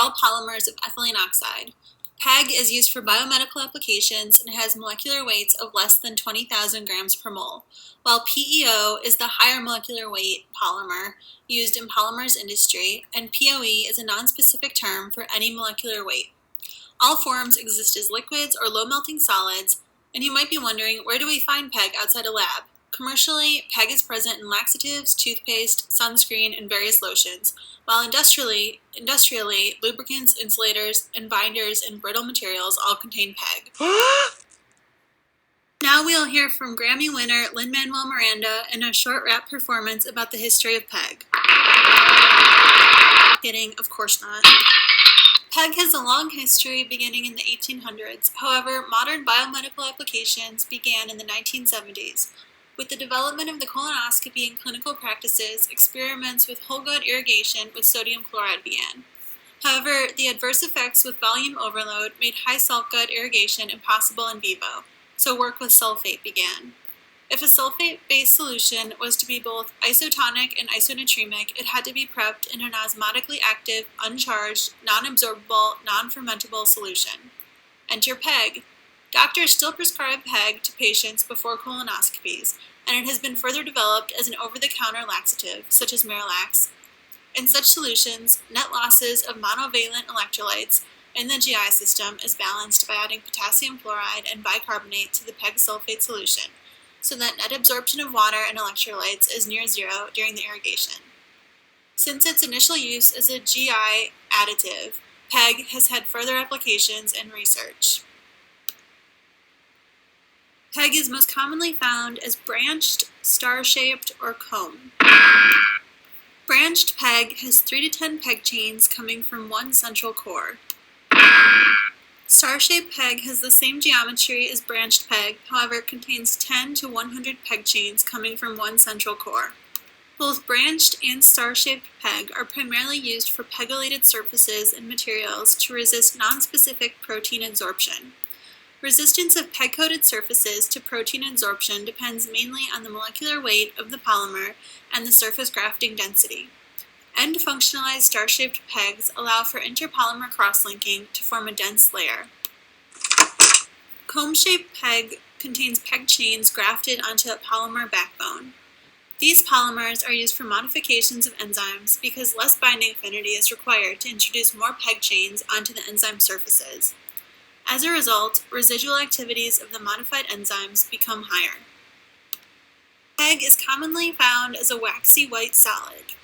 all polymers of ethylene oxide. PEG is used for biomedical applications and has molecular weights of less than 20,000 grams per mole, while PEO is the higher molecular weight polymer used in polymers industry, and POE is a nonspecific term for any molecular weight. All forms exist as liquids or low-melting solids, and you might be wondering, where do we find PEG outside a lab? Commercially, PEG is present in laxatives, toothpaste, sunscreen, and various lotions, while industrially, lubricants, insulators, and binders and brittle materials all contain PEG. Now we'll hear from Grammy winner Lin-Manuel Miranda in a short rap performance about the history of PEG. Kidding, of course not. PEG has a long history beginning in the 1800s. However, modern biomedical applications began in the 1970s. With the development of the colonoscopy in clinical practices, experiments with whole gut irrigation with sodium chloride began. However, the adverse effects with volume overload made high salt gut irrigation impossible in vivo, so work with sulfate began. If a sulfate-based solution was to be both isotonic and isonatremic, it had to be prepped in an osmotically active, uncharged, non-absorbable, non-fermentable solution. Enter PEG. Doctors still prescribe PEG to patients before colonoscopies, and it has been further developed as an over-the-counter laxative, such as Miralax. In such solutions, net losses of monovalent electrolytes in the GI system is balanced by adding potassium chloride and bicarbonate to the PEG sulfate solution, so that net absorption of water and electrolytes is near zero during the irrigation. Since its initial use as a GI additive, PEG has had further applications and research. PEG is most commonly found as branched, star-shaped, or comb. Branched PEG has 3 to 10 PEG chains coming from one central core. Star-shaped PEG has the same geometry as branched PEG, however contains 10 to 100 PEG chains coming from one central core. Both branched and star-shaped PEG are primarily used for pegylated surfaces and materials to resist nonspecific protein adsorption. Resistance of PEG-coated surfaces to protein adsorption depends mainly on the molecular weight of the polymer and the surface grafting density. End-functionalized star-shaped PEGs allow for interpolymer cross-linking to form a dense layer. Comb-shaped PEG contains PEG chains grafted onto a polymer backbone. These polymers are used for modifications of enzymes because less binding affinity is required to introduce more PEG chains onto the enzyme surfaces. As a result, residual activities of the modified enzymes become higher. PEG is commonly found as a waxy white solid,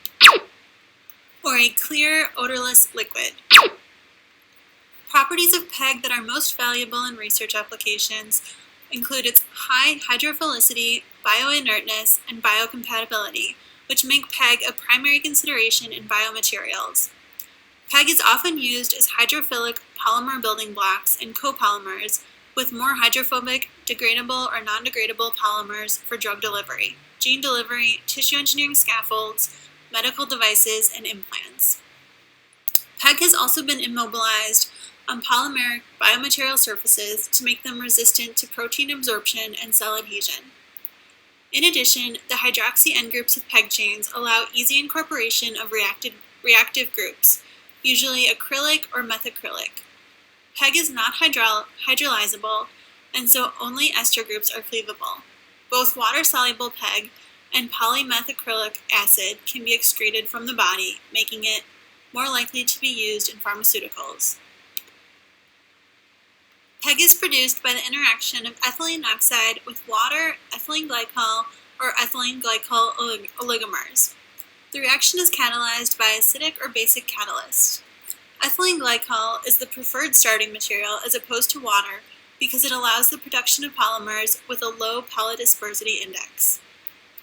or a clear, odorless liquid. Properties of PEG that are most valuable in research applications include its high hydrophilicity, bioinertness, and biocompatibility, which make PEG a primary consideration in biomaterials. PEG is often used as hydrophilic polymer building blocks in copolymers with more hydrophobic, degradable, or non-degradable polymers for drug delivery, gene delivery, tissue engineering scaffolds, medical devices, and implants. PEG has also been immobilized on polymeric biomaterial surfaces to make them resistant to protein absorption and cell adhesion. In addition, the hydroxy end groups of PEG chains allow easy incorporation of reactive groups, usually acrylic or methacrylic. PEG is not hydrolyzable, and so only ester groups are cleavable. Both water-soluble PEG and polymethacrylic acid can be excreted from the body, making it more likely to be used in pharmaceuticals. PEG is produced by the interaction of ethylene oxide with water, ethylene glycol, or ethylene glycol oligomers. The reaction is catalyzed by acidic or basic catalyst. Ethylene glycol is the preferred starting material as opposed to water because it allows the production of polymers with a low polydispersity index,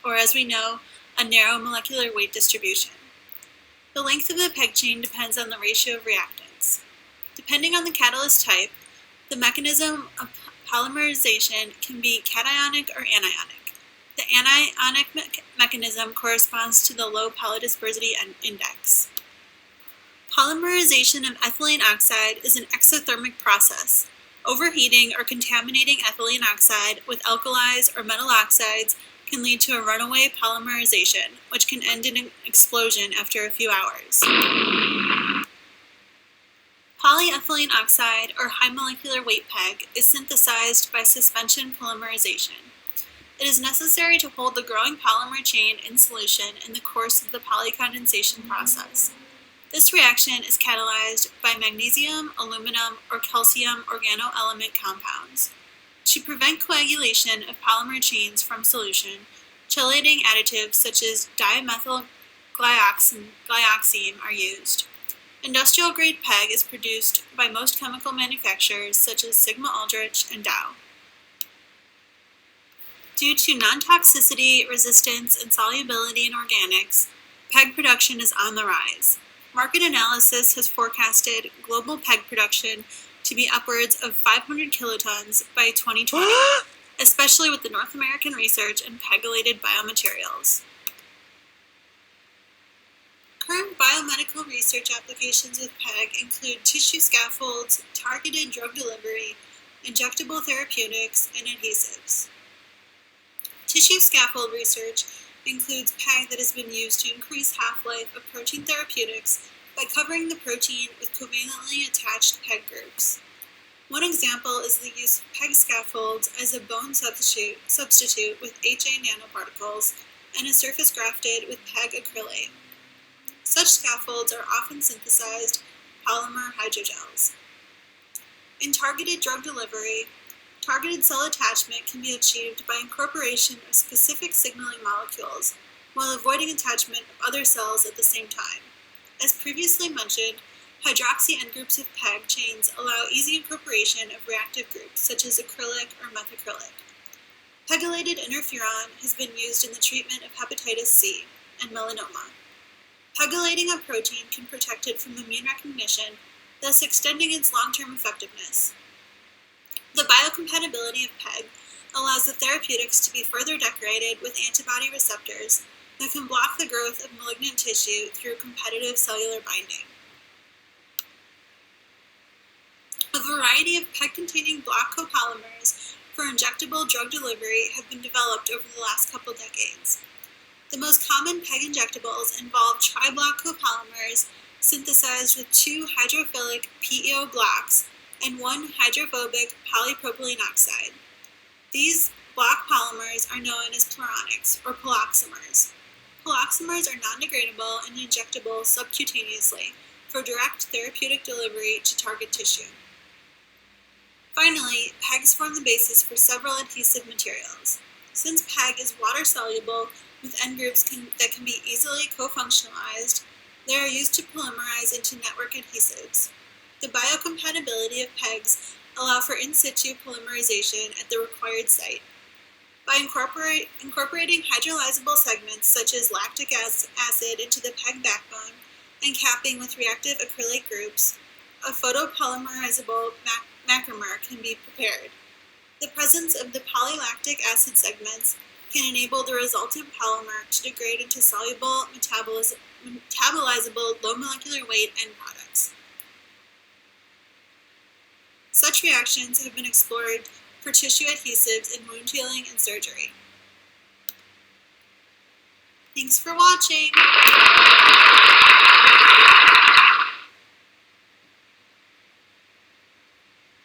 or as we know, a narrow molecular weight distribution. The length of the PEG chain depends on the ratio of reactants. Depending on the catalyst type, the mechanism of polymerization can be cationic or anionic. The anionic mechanism corresponds to the low polydispersity index. Polymerization of ethylene oxide is an exothermic process. Overheating or contaminating ethylene oxide with alkalis or metal oxides can lead to a runaway polymerization, which can end in an explosion after a few hours. Polyethylene oxide, or high molecular weight PEG, is synthesized by suspension polymerization. It is necessary to hold the growing polymer chain in solution in the course of the polycondensation process. This reaction is catalyzed by magnesium, aluminum, or calcium organoelement compounds. To prevent coagulation of polymer chains from solution, chelating additives such as dimethyl glyoxime are used. Industrial-grade PEG is produced by most chemical manufacturers such as Sigma-Aldrich and Dow. Due to non-toxicity, resistance, and solubility in organics, PEG production is on the rise. Market analysis has forecasted global PEG production to be upwards of 500 kilotons by 2020, especially with the North American research in PEG-related biomaterials. Current biomedical research applications with PEG include tissue scaffolds, targeted drug delivery, injectable therapeutics, and adhesives. Tissue scaffold research includes PEG that has been used to increase half-life of protein therapeutics by covering the protein with covalently attached PEG groups. One example is the use of PEG scaffolds as a bone substitute with HA nanoparticles and a surface grafted with PEG acrylate. Such scaffolds are often synthesized polymer hydrogels. In targeted drug delivery, targeted cell attachment can be achieved by incorporation of specific signaling molecules while avoiding attachment of other cells at the same time. As previously mentioned, hydroxy end groups of PEG chains allow easy incorporation of reactive groups such as acrylic or methacrylic. Pegylated interferon has been used in the treatment of hepatitis C and melanoma. Pegylating a protein can protect it from immune recognition, thus extending its long-term effectiveness. The biocompatibility of PEG allows the therapeutics to be further decorated with antibody receptors that can block the growth of malignant tissue through competitive cellular binding. A variety of PEG-containing block copolymers for injectable drug delivery have been developed over the last couple decades. The most common PEG injectables involve tri-block copolymers synthesized with 2 hydrophilic PEO blocks and 1 hydrophobic polypropylene oxide. These block polymers are known as pluronics, or poloxamers. Poloxamers are non-degradable and injectable subcutaneously for direct therapeutic delivery to target tissue. Finally, PEGs form the basis for several adhesive materials. Since PEG is water-soluble with end groups that can be easily co-functionalized, they are used to polymerize into network adhesives. The biocompatibility of PEGs allow for in situ polymerization at the required site. By incorporating hydrolyzable segments such as lactic acid into the PEG backbone and capping with reactive acrylate groups, a photopolymerizable macromer can be prepared. The presence of the polylactic acid segments can enable the resultant polymer to degrade into soluble, metabolizable, low molecular weight end products. Such reactions have been explored for tissue adhesives in wound healing and surgery. Thanks for watching!